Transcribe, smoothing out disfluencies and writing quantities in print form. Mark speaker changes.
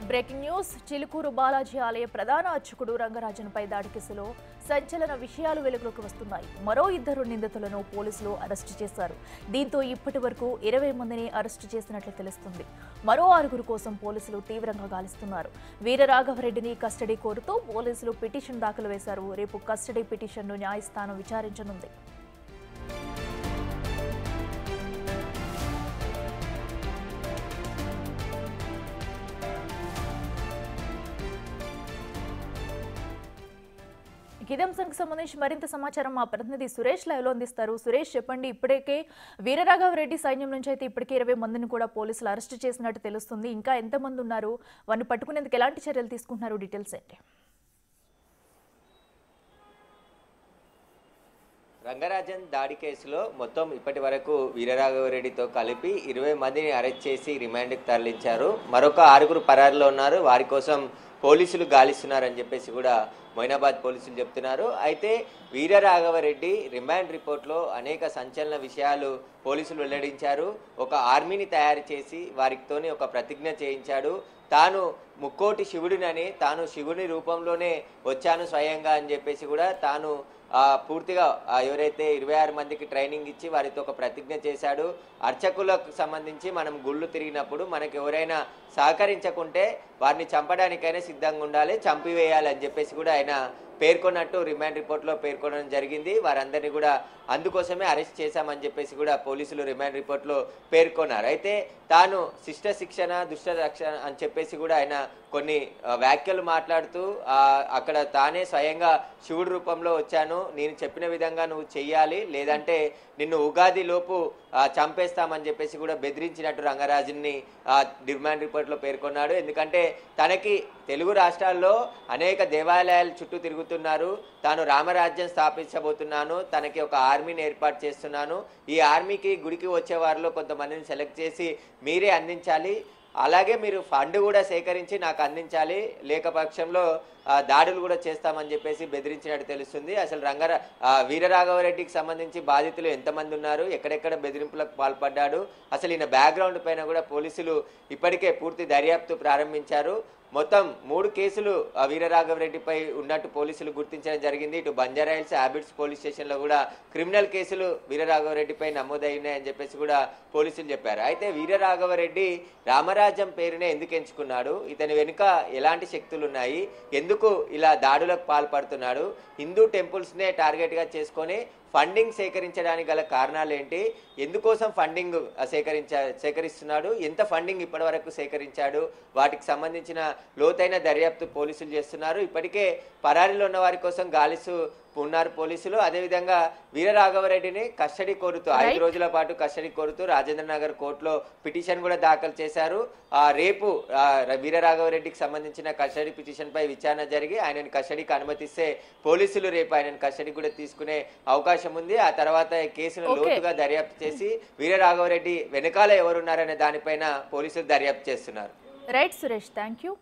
Speaker 1: Breaking news Chilukuru Balaji ఆలయ ప్రధాన అర్చకుడు రంగరాజన్పై దాడి కేసులో సంచలన విషయాలు వెలుగులోకి వస్తున్నాయి. మరో 2 నిందితులను పోలీసులు అరెస్టు చేశారు. దీంతో ఇప్పటి వరకు 20 మందిని అరెస్టు చేసినట్లు తెలుస్తుంది. మరో 6 కోసం పోలీసులు తీవ్రంగా గాలిస్తున్నారు. వీరరాఘవరెడ్డిని కస్టడీ కోరుతూ పోలీసులు పిటిషన్ దాఖలు చేశారు. రేపు కస్టడీ పిటిషన్ను న్యాయస్థానం విచారించనుంది. ఇదే అంశానికి సంబంధించి మరింత సమాచారం మా ప్రతినిధి సురేష్ లైవ్ లో అందిస్తారు. సురేష్, చెప్పండి. ఇప్పటికే వీరరాఘవరెడ్డి సైన్యం నుంచి అయితే ఇప్పటికే 20 మందిని కూడా పోలీసులు అరెస్ట్ చేసినట్టు తెలుస్తుంది. ఇంకా ఎంతమంది ఉన్నారు, వారిని పట్టుకునేందుకు ఎలాంటి చర్యలు తీసుకుంటున్నారు, డీటెయిల్స్ ఏంటి?
Speaker 2: రంగరాజన్ దాడి కేసులో మొత్తం ఇప్పటి వరకు వీరరాఘవరెడ్డితో కలిపి 20 మందిని అరెస్ట్ చేసి రిమాండ్కి తరలించారు. మరొక 6 పరారులో ఉన్నారు. వారి కోసం పోలీసులు గాలిస్తున్నారని చెప్పేసి కూడా మొయినాబాద్ పోలీసులు చెప్తున్నారు. అయితే వీరరాఘవరెడ్డి రిమాండ్ రిపోర్ట్లో అనేక సంచలన విషయాలు పోలీసులు వెల్లడించారు. ఒక ఆర్మీని తయారు చేసి వారితోని ఒక ప్రతిజ్ఞ చేయించాడు. తాను ముక్కోటి శివుడినని, తాను శివుని రూపంలోనే వచ్చాను స్వయంగా అని చెప్పేసి కూడా తాను పూర్తిగా ఎవరైతే 26 మందికి ట్రైనింగ్ ఇచ్చి వారితో ఒక ప్రతిజ్ఞ చేశాడు. అర్చకులకు సంబంధించి మనం గుళ్ళు తిరిగినప్పుడు మనకు ఎవరైనా సహకరించకుంటే వారిని చంపడానికైనా సిద్ధంగా ఉండాలి, చంపివేయాలి అని చెప్పేసి కూడా ఆయన పేర్కొన్నట్టు రిమాండ్ రిపోర్ట్లో పేర్కొనడం జరిగింది. వారందరినీ కూడా అందుకోసమే అరెస్ట్ చేశామని చెప్పేసి కూడా పోలీసులు రిమాండ్ రిపోర్ట్లో పేర్కొన్నారు. అయితే తాను శిష్ట శిక్షణ దుష్ట రక్షణ అని చెప్పేసి కూడా ఆయన కొన్ని వ్యాఖ్యలు మాట్లాడుతూ అక్కడ తానే స్వయంగా శివుడి రూపంలో వచ్చాను, నేను చెప్పిన విధంగా నువ్వు చెయ్యాలి, లేదంటే నిన్ను ఉగాది లోపు చంపేస్తామని చెప్పేసి కూడా బెదిరించినట్టు రంగరాజన్ని రిమాండ్ రిపోర్ట్లో పేర్కొన్నాడు. ఎందుకంటే తనకి తెలుగు రాష్ట్రాల్లో అనేక దేవాలయాల చుట్టూ తిరుగుతున్నారు, తాను రామరాజ్యం స్థాపించబోతున్నాను, తనకి ఒక ఆర్మీని ఏర్పాటు చేస్తున్నాను, ఈ ఆర్మీకి గుడికి వచ్చే వారిలో కొంతమందిని సెలెక్ట్ చేసి మీరే అందించాలి, అలాగే మీరు ఫండ్ కూడా సేకరించి నాకు అందించాలి, లేకపోక్షంలో దాడులు కూడా చేస్తామని చెప్పేసి బెదిరించినట్టు తెలుస్తుంది. అసలు వీరరాఘవరెడ్డికి సంబంధించి బాధితులు ఎంతమంది ఉన్నారు, ఎక్కడెక్కడ బెదిరింపులకు పాల్పడ్డాడు, అసలు ఈయన బ్యాక్గ్రౌండ్ పైన కూడా పోలీసులు ఇప్పటికే పూర్తి దర్యాప్తు ప్రారంభించారు. మొత్తం 3 కేసులు వీరరాఘవరెడ్డిపై ఉన్నట్టు పోలీసులు గుర్తించడం జరిగింది. ఇటు బంజారాహిల్స్ హ్యాబిట్స్ పోలీస్ స్టేషన్లో కూడా క్రిమినల్ కేసులు వీరరాఘవరెడ్డిపై నమోదైనాయని చెప్పేసి కూడా పోలీసులు చెప్పారు. అయితే వీరరాఘవరెడ్డి రామరాజ్యం పేరునే ఎందుకు ఎంచుకున్నాడు, ఇతని వెనుక ఎలాంటి శక్తులు ఉన్నాయి, ఎందుకు ఇలా దాడులకు పాల్పడుతున్నాడు, హిందూ టెంపుల్స్నే టార్గెట్గా చేసుకొని ఫండింగ్ సేకరించడానికి గల కారణాలు ఏంటి, ఎందుకోసం ఫండింగ్ సేకరిస్తున్నాడు, ఎంత ఫండింగ్ ఇప్పటి వరకు సేకరించాడు, వాటికి సంబంధించిన లోతైన దర్యాప్తు పోలీసులు చేస్తున్నారు. ఇప్పటికే పరారీలో ఉన్న వారి కోసం గాలిస్తూ ఉన్నారు పోలీసులు. అదేవిధంగా వీరరాఘవరెడ్డిని కస్టడీ కోరుతూ 5 రోజుల పాటు కస్టడీ కోరుతూ రాజేంద్రనగర్ కోర్టులో పిటిషన్ కూడా దాఖలు చేశారు. రేపు వీరరాఘవరెడ్డికి సంబంధించిన కస్టడీ పిటిషన్ పై విచారణ జరిగి ఆయనని కస్టడీకి అనుమతిస్తే పోలీసులు రేపు ఆయనను కస్టడీ కూడా తీసుకునే అవకాశం ఉంది. ఆ తర్వాత కేసును లోతుగా దర్యాప్తు చేసి వీరరాఘవరెడ్డి వెనకాల ఎవరున్నారనే దానిపైన పోలీసులు దర్యాప్తు చేస్తున్నారు.
Speaker 1: Right Suresh, thank you.